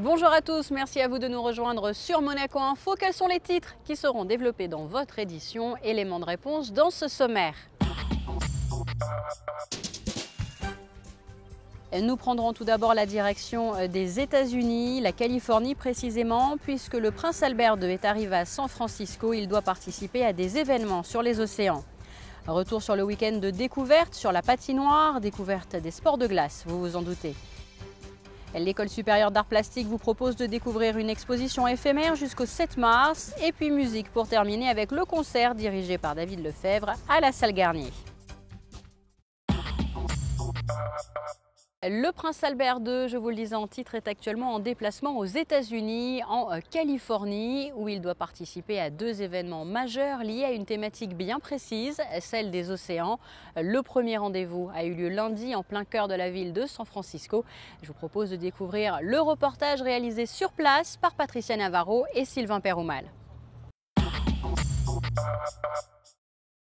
Bonjour à tous, merci à vous de nous rejoindre sur Monaco Info. Quels sont les titres qui seront développés dans votre édition? Éléments de réponse dans ce sommaire. Nous prendrons tout d'abord la direction des États-Unis, la Californie précisément, puisque le prince Albert II est arrivé à San Francisco. Il doit participer à des événements sur les océans. Retour sur le week-end de découverte sur la patinoire, découverte des sports de glace, vous vous en doutez. L'École supérieure d'art plastique vous propose de découvrir une exposition éphémère jusqu'au 7 mars. Et puis musique pour terminer avec le concert dirigé par David Lefebvre à la salle Garnier. Le prince Albert II, je vous le disais en titre, est actuellement en déplacement aux États-Unis, en Californie, où il doit participer à deux événements majeurs liés à une thématique bien précise, celle des océans. Le premier rendez-vous a eu lieu lundi en plein cœur de la ville de San Francisco. Je vous propose de découvrir le reportage réalisé sur place par Patricia Navarro et Sylvain Peroumal.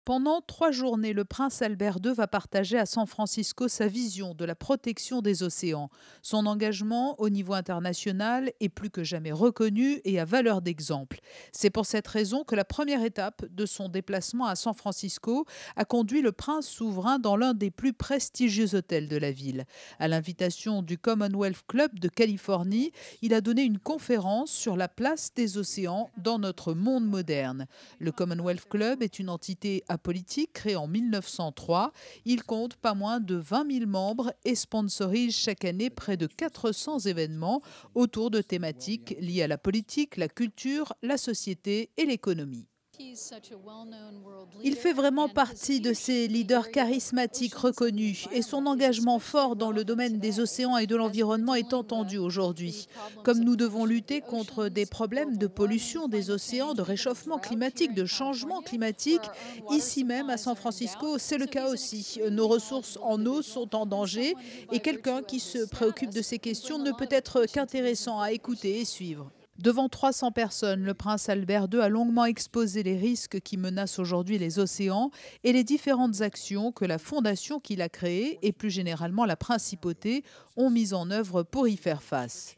Pendant 3 journées, le prince Albert II va partager à San Francisco sa vision de la protection des océans. Son engagement au niveau international est plus que jamais reconnu et à valeur d'exemple. C'est pour cette raison que la première étape de son déplacement à San Francisco a conduit le prince souverain dans l'un des plus prestigieux hôtels de la ville. À l'invitation du Commonwealth Club de Californie, il a donné une conférence sur la place des océans dans notre monde moderne. Le Commonwealth Club est une entité politique créé en 1903. Il compte pas moins de 20 000 membres et sponsorise chaque année près de 400 événements autour de thématiques liées à la politique, la culture, la société et l'économie. Il fait vraiment partie de ces leaders charismatiques reconnus et son engagement fort dans le domaine des océans et de l'environnement est entendu aujourd'hui. Comme nous devons lutter contre des problèmes de pollution des océans, de réchauffement climatique, de changement climatique, ici même à San Francisco, c'est le cas aussi. Nos ressources en eau sont en danger et quelqu'un qui se préoccupe de ces questions ne peut être qu'intéressant à écouter et suivre. Devant 300 personnes, le prince Albert II a longuement exposé les risques qui menacent aujourd'hui les océans et les différentes actions que la fondation qu'il a créée et plus généralement la principauté ont mises en œuvre pour y faire face.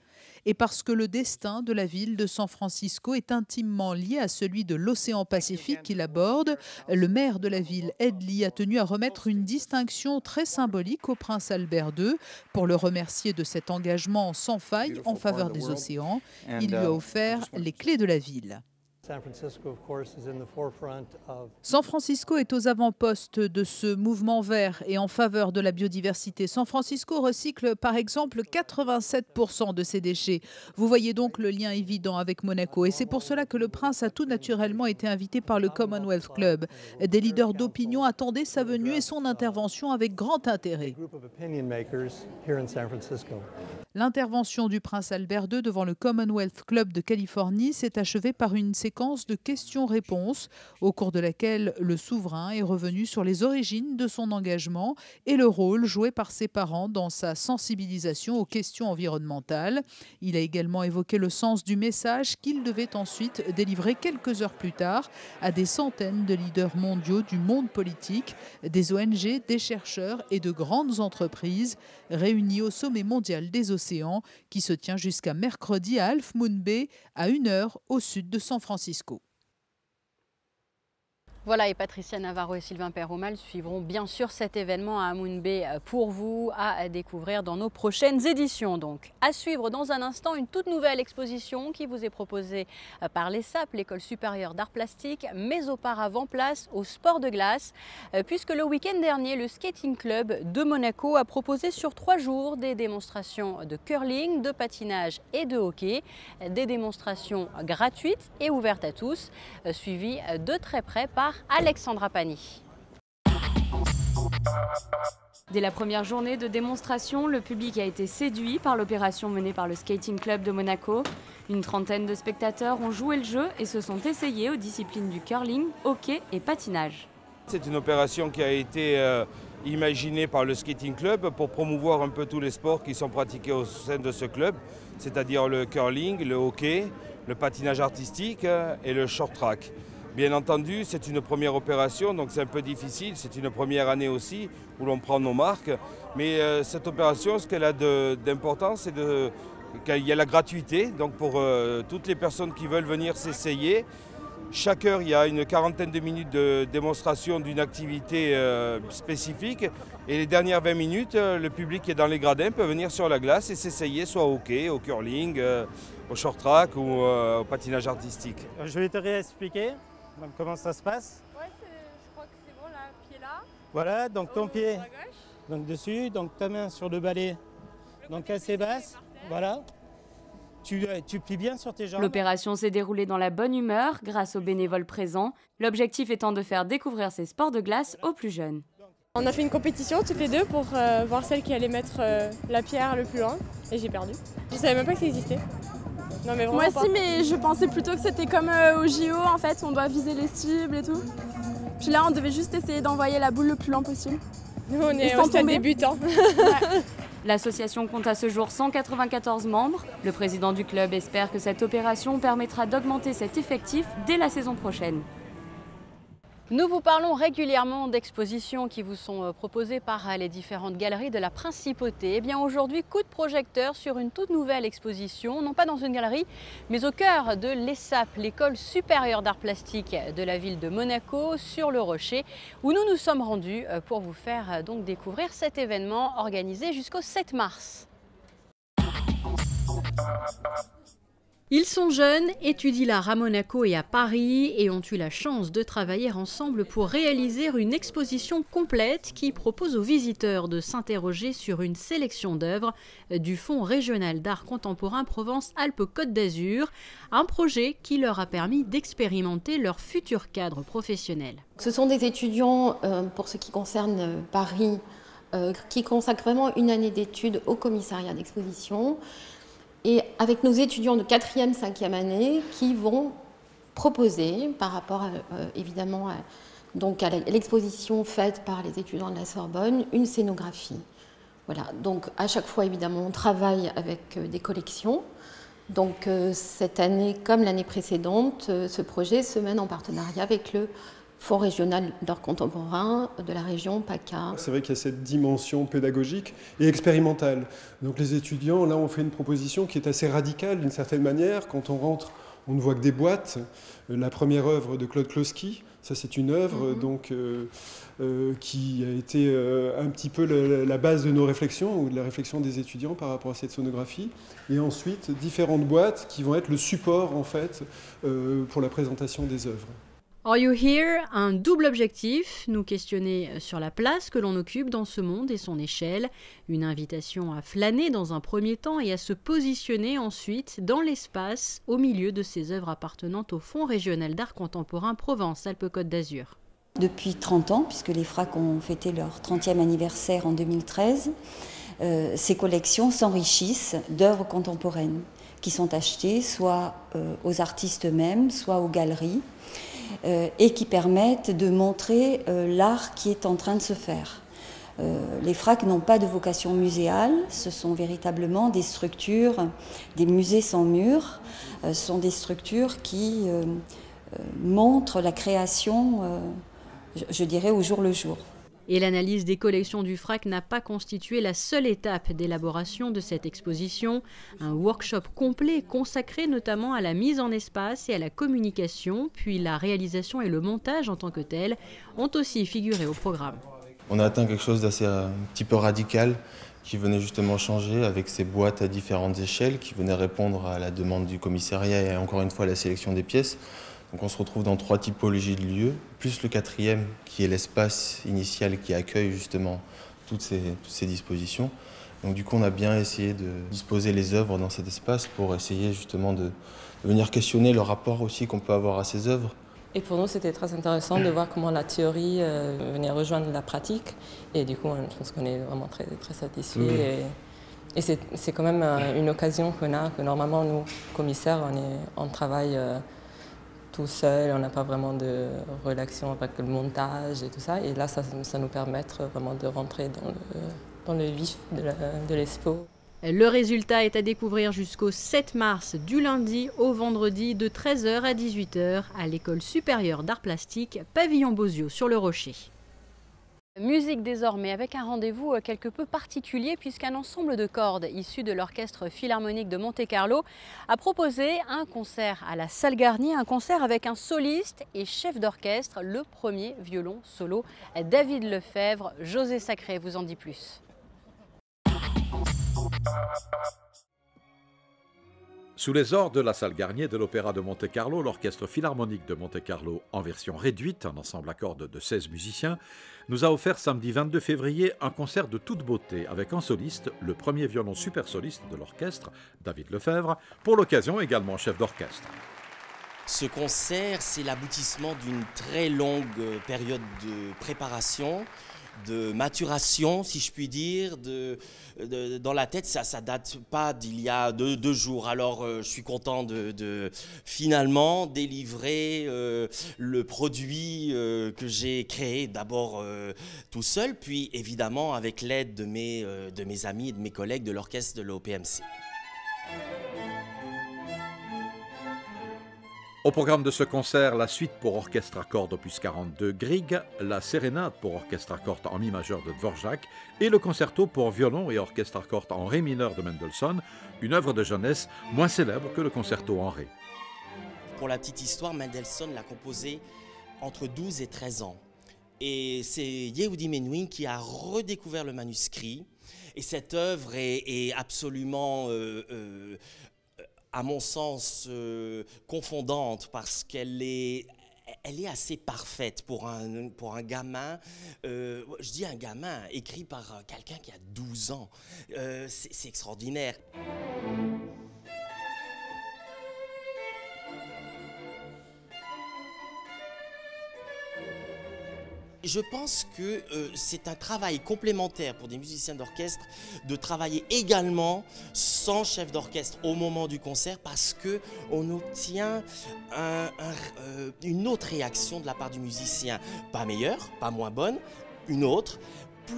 Et parce que le destin de la ville de San Francisco est intimement lié à celui de l'océan Pacifique qu'il aborde, le maire de la ville, Ed Lee, a tenu à remettre une distinction très symbolique au prince Albert II pour le remercier de cet engagement sans faille en faveur des océans. Il lui a offert les clés de la ville. San Francisco est aux avant-postes de ce mouvement vert et en faveur de la biodiversité. San Francisco recycle par exemple 87% de ses déchets. Vous voyez donc le lien évident avec Monaco et c'est pour cela que le prince a tout naturellement été invité par le Commonwealth Club. Des leaders d'opinion attendaient sa venue et son intervention avec grand intérêt. L'intervention du prince Albert II devant le Commonwealth Club de Californie s'est achevée par une séquence de questions-réponses au cours de laquelle le souverain est revenu sur les origines de son engagement et le rôle joué par ses parents dans sa sensibilisation aux questions environnementales. Il a également évoqué le sens du message qu'il devait ensuite délivrer quelques heures plus tard à des centaines de leaders mondiaux du monde politique, des ONG, des chercheurs et de grandes entreprises réunis au sommet mondial des océans qui se tient jusqu'à mercredi à Half Moon Bay à 1 heure au sud de San Francisco. Voilà, et Patricia Navarro et Sylvain Peroumal suivront bien sûr cet événement à Moon Bay pour vous à découvrir dans nos prochaines éditions. Donc, à suivre dans un instant une toute nouvelle exposition qui vous est proposée par l'ESAP, l'École supérieure d'art plastique, mais auparavant place au sport de glace, puisque le week-end dernier, le Skating Club de Monaco a proposé sur 3 jours des démonstrations de curling, de patinage et de hockey, des démonstrations gratuites et ouvertes à tous, suivies de très près par Alexandra Pani. Dès la première journée de démonstration, le public a été séduit par l'opération menée par le Skating Club de Monaco. Une trentaine de spectateurs ont joué le jeu et se sont essayés aux disciplines du curling, hockey et patinage. C'est une opération qui a été imaginée par le Skating Club pour promouvoir un peu tous les sports qui sont pratiqués au sein de ce club, c'est-à-dire le curling, le hockey, le patinage artistique et le short track. Bien entendu, c'est une première opération, donc c'est un peu difficile, c'est une première année aussi où l'on prend nos marques. Mais cette opération, ce qu'elle a d'important, c'est de Il y a la gratuité, donc pour toutes les personnes qui veulent venir s'essayer. Chaque heure, il y a une quarantaine de minutes de démonstration d'une activité spécifique. Et les dernières 20 minutes, le public qui est dans les gradins peut venir sur la glace et s'essayer soit au hockey, au curling, au short track ou au patinage artistique. Je vais te réexpliquer comment ça se passe. Ouais, je crois que c'est bon, là, pied là. Voilà, donc ton pied À gauche. donc dessus, donc ta main sur le balai, donc assez basse, voilà. Tu plies bien sur tes jambes. L'opération s'est déroulée dans la bonne humeur grâce aux bénévoles présents, l'objectif étant de faire découvrir ces sports de glace aux plus jeunes. On a fait une compétition toutes les deux pour voir celle qui allait mettre la pierre le plus loin et j'ai perdu. Je savais même pas que ça existait. Non mais vraiment Moi pas. aussi, mais je pensais plutôt que c'était comme au JO, en fait, on doit viser les cibles et tout. Puis là, on devait juste essayer d'envoyer la boule le plus loin possible. Nous on est sans au stade tomber. débutant. L'association compte à ce jour 194 membres. Le président du club espère que cette opération permettra d'augmenter cet effectif dès la saison prochaine. Nous vous parlons régulièrement d'expositions qui vous sont proposées par les différentes galeries de la Principauté. Eh bien aujourd'hui, coup de projecteur sur une toute nouvelle exposition, non pas dans une galerie, mais au cœur de l'ESAP, l'École supérieure d'art plastique de la ville de Monaco, sur le Rocher, où nous nous sommes rendus pour vous faire donc découvrir cet événement organisé jusqu'au 7 mars. Ils sont jeunes, étudient l'art à Monaco et à Paris et ont eu la chance de travailler ensemble pour réaliser une exposition complète qui propose aux visiteurs de s'interroger sur une sélection d'œuvres du Fonds régional d'art contemporain Provence-Alpes-Côte d'Azur, un projet qui leur a permis d'expérimenter leur futur cadre professionnel. Ce sont des étudiants, pour ce qui concerne Paris, qui consacrent vraiment une année d'études au commissariat d'exposition. Et avec nos étudiants de 4e, 5e année qui vont proposer, par rapport évidemment donc à l'exposition faite par les étudiants de la Sorbonne, une scénographie. Voilà. Donc à chaque fois, évidemment, on travaille avec des collections. Donc cette année, comme l'année précédente, ce projet se mène en partenariat avec le Fonds régional d'art contemporain de la région PACA. C'est vrai qu'il y a cette dimension pédagogique et expérimentale. Donc les étudiants, là, ont fait une proposition qui est assez radicale d'une certaine manière. Quand on rentre, on ne voit que des boîtes. La première œuvre de Claude Kloski, ça c'est une œuvre donc, qui a été un petit peu la base de nos réflexions, ou de la réflexion des étudiants par rapport à cette sonographie. Et ensuite, différentes boîtes qui vont être le support, en fait, pour la présentation des œuvres. Are You Here? Un double objectif, nous questionner sur la place que l'on occupe dans ce monde et son échelle, une invitation à flâner dans un premier temps et à se positionner ensuite dans l'espace au milieu de ces œuvres appartenant au Fonds régional d'art contemporain Provence-Alpes-Côte d'Azur. Depuis 30 ans, puisque les FRAC ont fêté leur 30e anniversaire en 2013, ces collections s'enrichissent d'œuvres contemporaines qui sont achetées soit aux artistes eux-mêmes, soit aux galeries, et qui permettent de montrer l'art qui est en train de se faire. Les FRAC n'ont pas de vocation muséale, ce sont véritablement des structures, des musées sans murs, ce sont des structures qui montrent la création, je dirais, au jour le jour. Et l'analyse des collections du FRAC n'a pas constitué la seule étape d'élaboration de cette exposition. Un workshop complet consacré notamment à la mise en espace et à la communication, puis la réalisation et le montage en tant que tel, ont aussi figuré au programme. On a atteint quelque chose d'assez un petit peu radical qui venait justement changer avec ces boîtes à différentes échelles qui venaient répondre à la demande du commissariat et encore une fois à la sélection des pièces. Donc on se retrouve dans 3 typologies de lieux, plus le 4e qui est l'espace initial qui accueille justement toutes ces dispositions. Donc du coup on a bien essayé de disposer les œuvres dans cet espace pour essayer justement de venir questionner le rapport aussi qu'on peut avoir à ces œuvres. Et pour nous c'était très intéressant de voir comment la théorie venait rejoindre la pratique et du coup je pense qu'on est vraiment très, très satisfaits. Et c'est quand même une occasion qu'on a, que normalement nous, commissaires, on travaille tout seul, on n'a pas vraiment de relation avec le montage et tout ça. Et là, ça nous permet vraiment de rentrer dans le vif de l'expo. Le résultat est à découvrir jusqu'au 7 mars, du lundi au vendredi, de 13h à 18h, à l'École supérieure d'art plastique, Pavillon Bozio sur le Rocher. Musique désormais avec un rendez-vous quelque peu particulier puisqu'un ensemble de cordes issu de l'Orchestre Philharmonique de Monte-Carlo a proposé un concert à la Salle Garnier, un concert avec un soliste et chef d'orchestre, le premier violon solo David Lefebvre. José Sacré vous en dit plus. Sous les ordres de la Salle Garnier de l'Opéra de Monte-Carlo, l'Orchestre Philharmonique de Monte-Carlo, en version réduite, un ensemble à cordes de 16 musiciens, nous a offert samedi 22 février un concert de toute beauté avec en soliste le premier violon super soliste de l'orchestre, David Lefebvre, pour l'occasion également chef d'orchestre. Ce concert, c'est l'aboutissement d'une très longue période de préparation, de maturation, si je puis dire, dans la tête. Ça date pas d'il y a deux jours. Alors, je suis content de finalement délivrer le produit que j'ai créé d'abord tout seul, puis évidemment avec l'aide de mes amis et de mes collègues de l'orchestre de l'OPMC. Au programme de ce concert, la suite pour orchestre à cordes opus 42 Grieg, la sérénade pour orchestre à cordes en mi majeur de Dvorak et le concerto pour violon et orchestre à cordes en ré mineur de Mendelssohn, une œuvre de jeunesse moins célèbre que le concerto en ré. Pour la petite histoire, Mendelssohn l'a composé entre 12 et 13 ans. Et c'est Yehudi Menuhin qui a redécouvert le manuscrit. Et cette œuvre est absolument... à mon sens, confondante parce qu'elle est assez parfaite pour un gamin. Je dis un gamin écrit par quelqu'un qui a 12 ans. C'est extraordinaire. Je pense que c'est un travail complémentaire pour des musiciens d'orchestre de travailler également sans chef d'orchestre au moment du concert parce qu'on obtient une autre réaction de la part du musicien. Pas meilleure, pas moins bonne, une autre.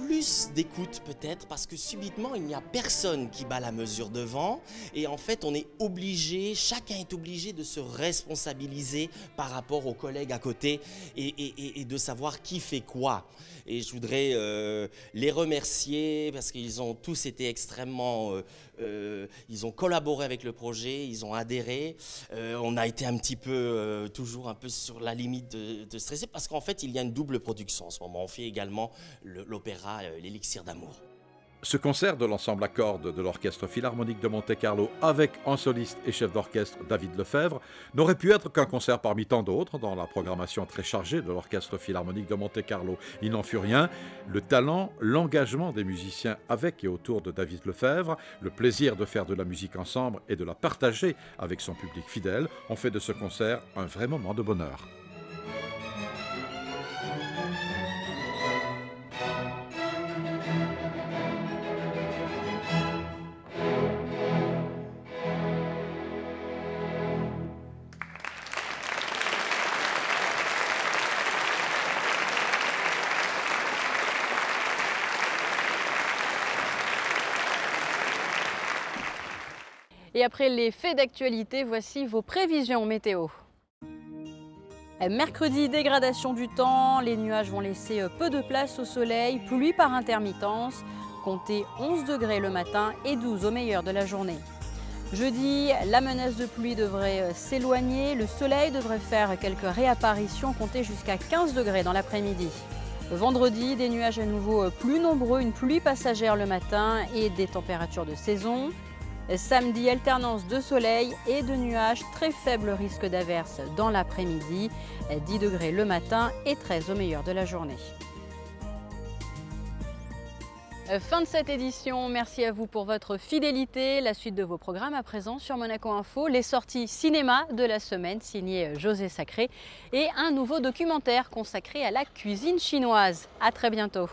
Plus d'écoute peut-être parce que subitement il n'y a personne qui bat la mesure devant et en fait on est obligé, chacun est obligé de se responsabiliser par rapport aux collègues à côté et de savoir qui fait quoi. Et je voudrais les remercier parce qu'ils ont tous été extrêmement... ils ont collaboré avec le projet, ils ont adhéré. On a été un petit peu, toujours un peu sur la limite de stresser parce qu'en fait il y a une double production en ce moment. On fait également l'opéra L'Élixir d'amour. Ce concert de l'ensemble à cordes de l'Orchestre Philharmonique de Monte-Carlo avec en soliste et chef d'orchestre David Lefebvre n'aurait pu être qu'un concert parmi tant d'autres dans la programmation très chargée de l'Orchestre Philharmonique de Monte-Carlo. Il n'en fut rien. Le talent, l'engagement des musiciens avec et autour de David Lefebvre, le plaisir de faire de la musique ensemble et de la partager avec son public fidèle ont fait de ce concert un vrai moment de bonheur. Et après les faits d'actualité, voici vos prévisions météo. Mercredi, dégradation du temps, les nuages vont laisser peu de place au soleil, pluie par intermittence, comptez 11 degrés le matin et 12 au meilleur de la journée. Jeudi, la menace de pluie devrait s'éloigner, le soleil devrait faire quelques réapparitions, comptez jusqu'à 15 degrés dans l'après-midi. Vendredi, des nuages à nouveau plus nombreux, une pluie passagère le matin et des températures de saison. Samedi, alternance de soleil et de nuages, très faible risque d'averse dans l'après-midi, 10 degrés le matin et 13 au meilleur de la journée. Fin de cette édition, merci à vous pour votre fidélité. La suite de vos programmes à présent sur Monaco Info, les sorties cinéma de la semaine signé José Sacré et un nouveau documentaire consacré à la cuisine chinoise. À très bientôt.